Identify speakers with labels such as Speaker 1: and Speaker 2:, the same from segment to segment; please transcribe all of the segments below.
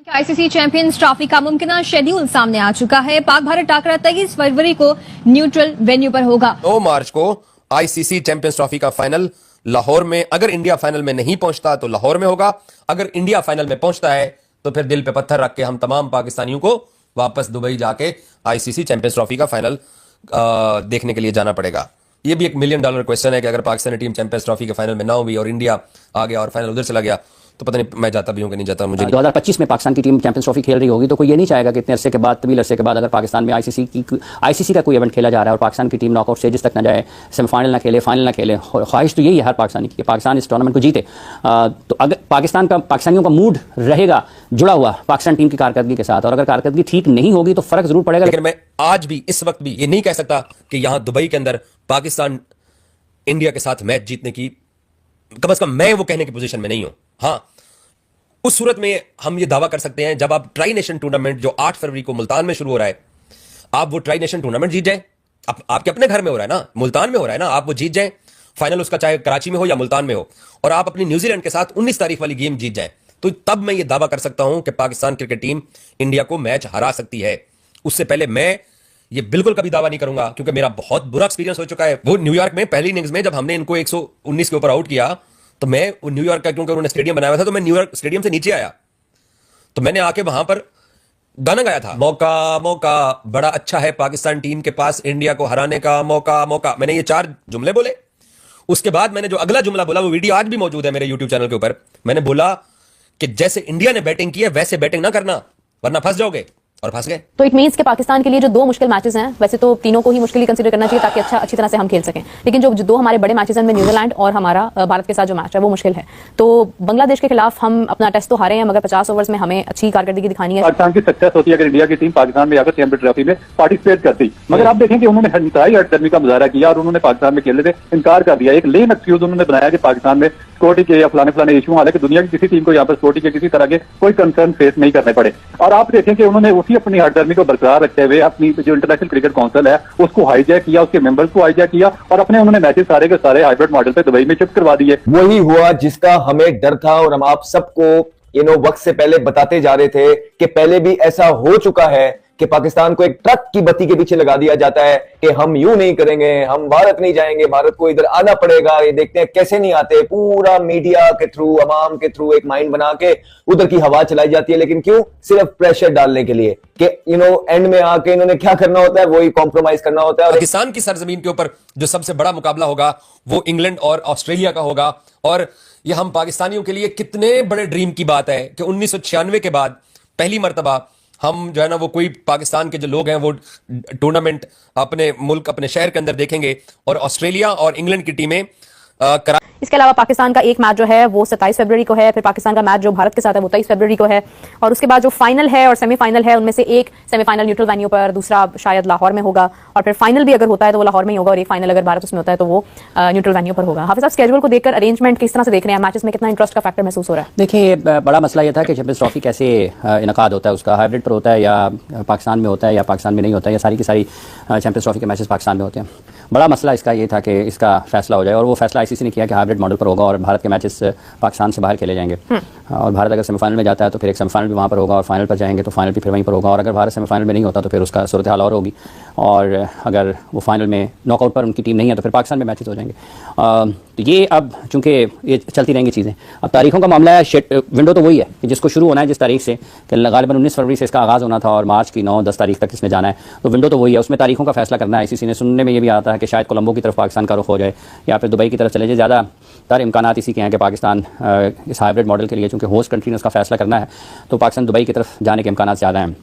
Speaker 1: ICC champions trophy का मुमकिन schedule सामने आ चुका है। पाक भारत टाकरा 23 फरवरी को न्यूट्रल वेन्यू पर होगा।
Speaker 2: 9 मार्च को आईसीसी चैंपियंस ट्रॉफी का फाइनल लाहौर में, अगर इंडिया फाइनल में नहीं पहुंचता तो लाहौर में होगा। अगर इंडिया फाइनल में पहुंचता है तो फिर दिल पे पत्थर रख के हम तमाम पाकिस्तानियों को वापस दुबई जाके आईसीसी चैंपियंस ट्रॉफी का फाइनल देखने के लिए जाना पड़ेगा। ये भी $1 मिलियन क्वेश्चन है कि अगर पाकिस्तानी टीम चैंपियंस ट्रॉफी के फाइनल में ना हुई और इंडिया आ गया और फाइनल उधर चला गया तो पता नहीं मैं जाता भी हूं कि नहीं जाता। मुझे
Speaker 3: 2025 में पाकिस्तान की टीम चैंपियंस ट्रॉफी खेल रही होगी तो कोई ये नहीं चाहेगा कि इतने अरसे के बाद, तवील अरसे के बाद, अगर पाकिस्तान में आईसीसी का कोई इवेंट खेला जा रहा है और पाकिस्तान की टीम नॉकआउट स्टेजेस तक ना जाए, सेमीफाइनल ना खेले, फाइनल ना खेले। ख्वाहिश तो यही है हर पाकिस्तानी की कि पाकिस्तान इस टूर्नामेंट को जीते। तो अगर पाकिस्तानियों का मूड रहेगा जुड़ा हुआ पाकिस्तान टीम की कारकर्दगी के साथ, और अगर कारकर्दगी ठीक नहीं होगी तो फर्क जरूर पड़ेगा।
Speaker 2: लेकिन मैं आज भी, इस वक्त भी ये नहीं कह सकता कि यहां दुबई के अंदर पाकिस्तान इंडिया के साथ मैच जीतने की, कम से कम मैं वो कहने की पोजीशन में नहीं हूं। हां, उस सूरत में हम ये दावा कर सकते हैं जब आप ट्राई नेशन टूर्नामेंट जो 8 फरवरी को मुल्तान में शुरू हो रहा है, आप वो ट्राई नेशन टूर्नामेंट जीत जाए। आपके अपने घर में हो रहा है ना, मुल्तान में हो रहा है ना, आप वो जीत जाए, फाइनल उसका चाहे कराची में हो या मुल्तान में हो, और आप अपनी न्यूजीलैंड के साथ 19 तारीख वाली गेम जीत जाए, तो तब मैं ये दावा कर सकता हूं कि पाकिस्तान क्रिकेट टीम इंडिया को मैच हरा सकती है। उससे पहले मैं ये बिल्कुल कभी दावा नहीं करूंगा, क्योंकि मेरा बहुत बुरा एक्सपीरियंस हो चुका है। वो न्यूयॉर्क में पहली इनिंग्स में जब हमने इनको 119 के ऊपर आउट किया तो मैं न्यूयॉर्क का, क्योंकि उन्होंने स्टेडियम बनाया था, तो मैं न्यूयॉर्क स्टेडियम से नीचे आया तो मैंने आके वहां पर गाना गाया था, मौका मौका बड़ा अच्छा है पाकिस्तान टीम के पास इंडिया को हराने का, मौका मौका। मैंने ये 4 जुमले बोले। उसके बाद मैंने जो अगला जुमला बोला, वो वीडियो आज भी मौजूद है मेरे यूट्यूब चैनल के ऊपर। मैंने बोला कि जैसे इंडिया ने बैटिंग की है वैसे बैटिंग ना करना वरना फंस जाओगे, और फंस गए।
Speaker 4: तो इट मींस कि पाकिस्तान के लिए जो 2 मुश्किल मैचेस हैं, वैसे तो तीनों को ही मुश्किल ही कंसीडर करना चाहिए ताकि अच्छी तरह से हम खेल सकें, लेकिन जो 2 हमारे बड़े मैचेस हैं, न्यूजीलैंड और हमारा भारत के साथ जो मैच है वो मुश्किल है। तो बांग्लादेश के खिलाफ हम अपना टेस्ट तो हारे हैं, मगर 50 ओवर्स में हमें अच्छी कारकर्दगी दिखानी है।
Speaker 5: पाकिस्तान की सक्सेस होती है अगर इंडिया की टीम पाकिस्तान में आकर चैंपियंस ट्रॉफी में पार्टिसिपेट करती, मगर आप देखें कि उन्होंने इंतहाई हटदर्मी का मुजाहरा किया और उन्होंने पाकिस्तान में खेलने से इनकार कर दिया। एक लेम एक्सक्यूज उन्होंने बनाया कि पाकिस्तान में सिक्योरिटी के या फलाने इशू, हालांकि दुनिया की किसी टीम को यहाँ पर सिक्योरिटी के किसी तरह के कोई कंसर्न फेस नहीं करने पड़े। और आप देखें कि उन्होंने उसी अपनी हटदर्मी को बरकरार रखते हुए अपनी जो इंटरनेशनल क्रिकेट काउंसिल है उसको हाईजैक किया, उसके मेंबर्स को हाईजैक किया और अपने उन्होंने मैचेस सारे के सारे हाइब्रिड मॉडल पे दुबई में शिफ्ट करवा दिए।
Speaker 6: वही हुआ जिसका हमें डर था और हम आप सबको वक्त से पहले बताते जा रहे थे कि पहले भी ऐसा हो चुका है कि पाकिस्तान को एक ट्रक की बत्ती के पीछे लगा दिया जाता है कि हम यूं नहीं करेंगे, हम भारत नहीं जाएंगे, भारत को इधर आना पड़ेगा। ये देखते हैं कैसे नहीं आते, पूरा मीडिया के थ्रू, अवाम के थ्रू एक माइंड बना के उधर की हवा चलाई जाती है। लेकिन क्यों? सिर्फ प्रेशर डालने के लिए कि एंड में आके इन्होंने क्या करना होता है, वही कॉम्प्रोमाइज करना होता है।
Speaker 2: पाकिस्तान की सरजमीन के ऊपर जो सबसे बड़ा मुकाबला होगा वो इंग्लैंड और ऑस्ट्रेलिया का होगा, और ये हम पाकिस्तानियों के लिए कितने बड़े ड्रीम की बात है कि 1996 के बाद पहली मर्तबा हम जो है ना, वो कोई पाकिस्तान के जो लोग हैं वो टूर्नामेंट अपने मुल्क, अपने शहर के अंदर देखेंगे, और ऑस्ट्रेलिया और इंग्लैंड की टीमें
Speaker 4: इसके अलावा पाकिस्तान का एक मैच जो है वो 27 फरवरी को है, फिर पाकिस्तान का मैच जो भारत के साथ है वो 23 फरवरी को है, और उसके बाद जो फाइनल है और सेमीफाइनल है उनमें से एक सेमीफाइनल न्यूट्रल वेन्यू पर, दूसरा शायद लाहौर में होगा, और फिर फाइनल भी अगर होता है तो वो लाहौर में ही होगा, और एक फाइनल अगर भारत उसमें होता है तो वो न्यूट्रल वेन्यू पर होगा। हाफिज साहब, स्केड्यूल को देखकर अरेंजमेंट किस तरह से देख रहे हैं, मैचेस में कितना इंटरेस्ट का फैक्टर महसूस हो रहा है?
Speaker 3: देखिए, बड़ा मसला यह था कि चैंपियंस ट्रॉफी कैसे इनकाद होता है, उसका हाइब्रिड पर होता है या पाकिस्तान में होता है या पाकिस्तान में नहीं होता है, या सारी की सारी चैंपियंस ट्रॉफी के मैचेस पाकिस्तान में होते हैं। बड़ा मसला इसका ये था कि इसका फैसला हो जाए, और वो फैसला आईसीसी ने किया कि हाइब्रिड मॉडल पर होगा और भारत के मैचेस पाकिस्तान से बाहर खेले जाएंगे। और भारत अगर सेमीफाइनल में जाता है तो फिर एक सेमीफाइनल भी वहाँ पर होगा, और फाइनल पर जाएंगे तो फाइनल भी फिर वहीं पर होगा, और अगर भारत सेमीफाइनल में नहीं होता तो फिर उसका सूरत हाल और होगी, और अगर वो फाइनल में नॉकआउट पर उनकी टीम नहीं है तो फिर पाकिस्तान में मैचेस हो जाएंगे। तो ये अब चूंकि ये चलती रहेंगी चीज़ें। अब तारीखों का मामला है, विंडो तो वही है कि जिसको शुरू होना है जिस तारीख से, कि गालिबन 19 फरवरी से इसका आगाज़ होना था और मार्च की 9-10 तारीख तक इसमें जाना है, तो विंडो तो वही है, उसमें तारीखों का फैसला करना है। आईसीसी ने सुनने में ये भी आता है कि शायद कोलंबो की तरफ पाकिस्तान का रुख हो जाए या फिर दुबई की तरफ चले जाए। ज़्यादातर इम्कानात इसी के हैं कि पाकिस्तान इस हाइब्रिड मॉडल के लिए, चूँकि होस्ट कंट्री ने उसका फैसला करना है, तो पाकिस्तान दुबई की तरफ जाने के इम्कानात ज़्यादा हैं।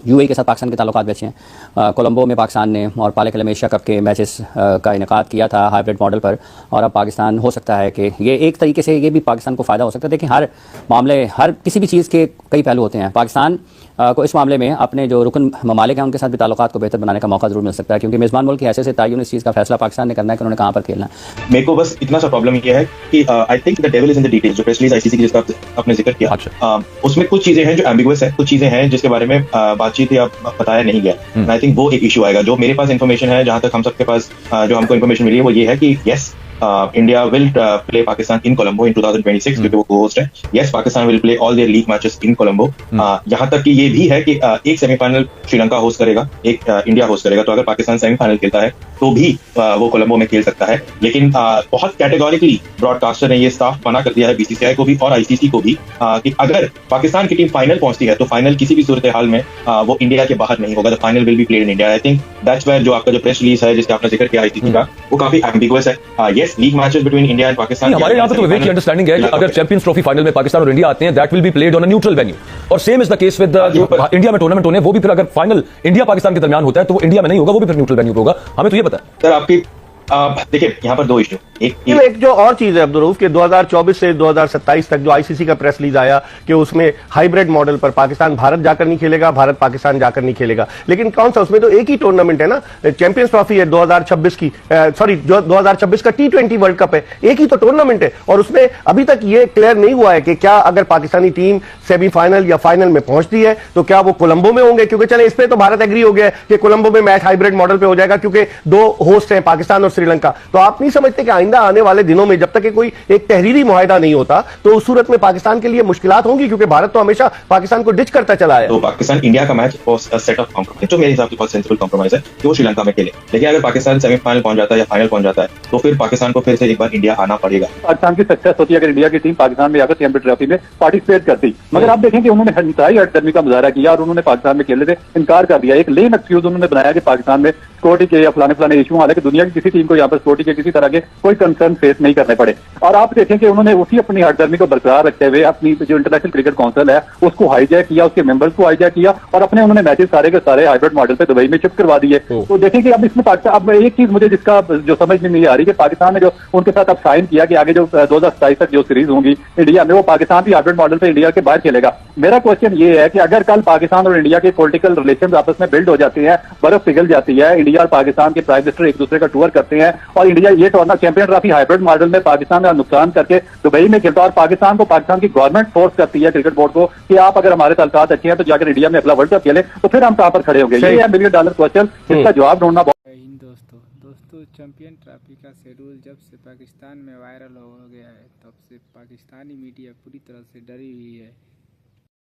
Speaker 3: यूएई के साथ पाकिस्तान के ताल्लुकात भी अच्छे हैं। कोलंबो में पाकिस्तान ने और पाले खेल में एशिया कप के मैचेस का इनेकाद किया था हाइब्रिड मॉडल पर, और अब पाकिस्तान हो सकता है कि ये एक तरीके से ये भी पाकिस्तान को फ़ायदा हो सकता है। देखिए, हर मामले, हर किसी भी चीज़ के कई पहलू होते हैं। पाकिस्तान को इस मामले में अपने जो रुकन ममालिक हैं उनके साथ भी ताल्लुकात को बेहतर बनाने का मौका जरूर मिल सकता है, क्योंकि मेज़बान मुल्क की हैसियत से तयन इस चीज़ का फैसला पाकिस्तान ने करना है कि उन्होंने कहाँ पर खेलना है।
Speaker 7: मेरे को बस इतना सा प्रॉब्लम ये है कि I think the devil is in the details. जो प्रेस रिलीज आईसीसी की जिसका आपने जिक्र किया, उसमें कुछ चीजें हैं जो एम्बिगुअस है, कुछ चीजें हैं जिसके बारे में बातचीत या बताया नहीं गया। आई थिंक वो एक इशू आएगा। जो मेरे पास इन्फॉर्मेशन है, जहां तक हम सबके पास जो हमको इन्फॉर्मेशन मिली है, वो ये है कि yes, India will play Pakistan in Colombo in 2026 क्योंकि वो होस्ट है. Yes, Pakistan will play all their league matches in Colombo. यहां तक कि ये भी है कि एक सेमीफाइनल श्रीलंका होस्ट करेगा, एक इंडिया होस्ट करेगा. तो अगर पाकिस्तान सेमीफाइनल खेलता है तो भी वो कोलंबो में खेल सकता है. लेकिन बहुत कैटेगोरिकली ब्रॉडकास्टर ने ये साफ मना कर दिया है, बीसीसीआई को भी और आईसीसी को भी, कि अगर पाकिस्तान की टीम फाइनल पहुंचती है तो फाइनल किसी भी सूरत हाल में वो इंडिया के बाहर नहीं होगा. The final will be played in India. I think that's where जो आपका जो प्रेस रिलीज है जिसका आपने जिक्र किया आईसीसी का, वो काफी एम्बिगुअस है. Yes, league matches between India and Pakistan.
Speaker 8: हमारे यहाँ पे तो विवेक की अंडरस्टैंडिंग है कि अगर चैंपियंस ट्रॉफी फाइनल में पाकिस्तान और इंडिया आते हैं, that will be played on a neutral venue. और same is the case with जो इंडिया में टूर्नामेंट होने, वो भी फिर अगर फाइनल इंडिया पाकिस्तान के दरमियान होता है तो वो इंडिया में नहीं होगा, वो भी फिर न्यूट्रल वेन्यू पे होगा. हमें तो ये पता है.
Speaker 7: सर आपकी देखिए यहाँ पर दो इश्यू.
Speaker 9: एक जो और चीज है अब्दुल रऊफ के 2024 से 2027 तक जो आईसीसी का प्रेस रिलीज आया कि उसमें हाइब्रिड मॉडल पर पाकिस्तान भारत जाकर नहीं खेलेगा, भारत पाकिस्तान जाकर नहीं खेलेगा. लेकिन कौन सा, उसमें तो एक ही टूर्नामेंट है ना, चैंपियंस ट्रॉफी है 2026 की, सॉरी जो 2026 का T20 वर्ल्ड कप है, एक ही तो टूर्नामेंट है. और उसमें अभी तक ये क्लियर नहीं हुआ है कि क्या अगर पाकिस्तानी टीम सेमीफाइनल या फाइनल में पहुंचती है तो क्या वो कोलंबो में होंगे. क्योंकि चले इस पे तो भारत एग्री हो गया है कि कोलंबो में मैच हाइब्रिड मॉडल पे हो जाएगा क्योंकि दो होस्ट हैं, पाकिस्तान और श्रीलंका. तो आप नहीं समझते कि आइंदा आने वाले दिनों में जब तक कि कोई एक तहरीरी मुआहिदा नहीं होता तो उस सूरत में पाकिस्तान के लिए मुश्किलात होंगी, क्योंकि भारत तो हमेशा पाकिस्तान को डिच करता चला है.
Speaker 7: तो पाकिस्तान इंडिया का match was a set of compromise, जो मेरे हिसाब से बहुत सेंसिबल कॉम्प्रोमाइज है कि वो श्रीलंका में खेले. लेकिन अगर पाकिस्तान सेमीफाइनल पहुंच जाता है या फाइनल पहुंच जाता है तो फिर पाकिस्तान को फिर से एक बार इंडिया आना पड़ेगा.
Speaker 5: पाकिस्तान की सक्सेस होती है अगर इंडिया की टीम पाकिस्तान में आकर चैंपियंस ट्रॉफी में पार्टिसिपेट करती. मगर आप देखें कि उन्होंने इंतहाई हटदर्मी का मुजाहरा किया और उन्होंने पाकिस्तान में खेलने से इनकार कर दिया. एक लेम एक्सक्यूज उन्होंने बनाया कि पाकिस्तान में सिक्योरिटी के या फलाने इशू, हालांकि दुनिया की किसी टीम को यहाँ पर सिक्योरिटी के किसी तरह के कोई कंसर्न फेस नहीं करने पड़े. और आप देखें कि उन्होंने उसी अपनी हटदर्मी को बरकरार रखते हुए अपनी जो इंटरनेशनल क्रिकेट काउंसिल है उसको हाईजैक किया, उसके मेंबर्स को हाईजैक किया और अपने उन्होंने मैचेस सारे के सारे हाइब्रिड मॉडल पे दुबई में शिफ्ट करवा दिए. तो देखें कि अब इसमें पाकिस्तान, अब एक चीज मुझे जिसका जो समझ में नहीं आ रही कि पाकिस्तान ने जो उनके साथ अब साइन किया कि आगे जो 2027 तक जो सीरीज होंगी इंडिया में, वो पाकिस्तान भी हाइब्रिड मॉडल पे इंडिया के बाहर खेलेगा. मेरा क्वेश्चन ये है कि अगर कल पाकिस्तान और इंडिया के पॉलिटिकल रिलेशन आपस में बिल्ड हो जाते हैं, बर्फ पिघल जाती है, इंडिया और पाकिस्तान के प्राइम मिनिस्टर एक दूसरे का टूर करते हैं और इंडिया ये tournament champion trophy hybrid model में पाकिस्तान का नुकसान करके दुबई में खेलता है और पाकिस्तान की गवर्नमेंट फोर्स करती है क्रिकेट बोर्ड को कि आप अगर हमारे ताल्लुकात अच्छे हैं तो जाकर इंडिया में अगला वर्ल्ड कप खेले, तो फिर हम कहां पर खड़े होंगे. ये है $1 मिलियन क्वेश्चन, इसका जवाब ढूंढना.
Speaker 10: दोस्तों चैंपियन ट्रॉफी का शेड्यूल जब से पाकिस्तान में वायरल हो गया है तब से पाकिस्तानी मीडिया पूरी तरह से डरी हुई है.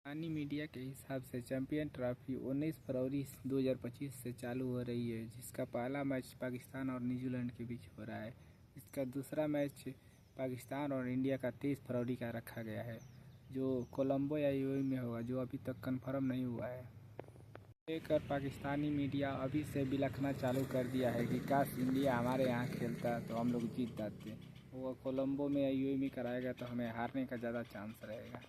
Speaker 10: पाकिस्तानी मीडिया के हिसाब से चैंपियन ट्रॉफी 19 फरवरी 2025 से चालू हो रही है, जिसका पहला मैच पाकिस्तान और न्यूजीलैंड के बीच हो रहा है. इसका दूसरा मैच पाकिस्तान और इंडिया का 23 फरवरी का रखा गया है, जो कोलंबो या यूएई में होगा, जो अभी तक कंफर्म नहीं हुआ है. लेकर पाकिस्तानी मीडिया अभी से भी लिखना चालू कर दिया है कि काश इंडिया हमारे यहाँ खेलता तो हम लोग जीत जाते. वो कोलंबो में या यूएई में कराएगा तो हमें हारने का ज़्यादा चांस रहेगा.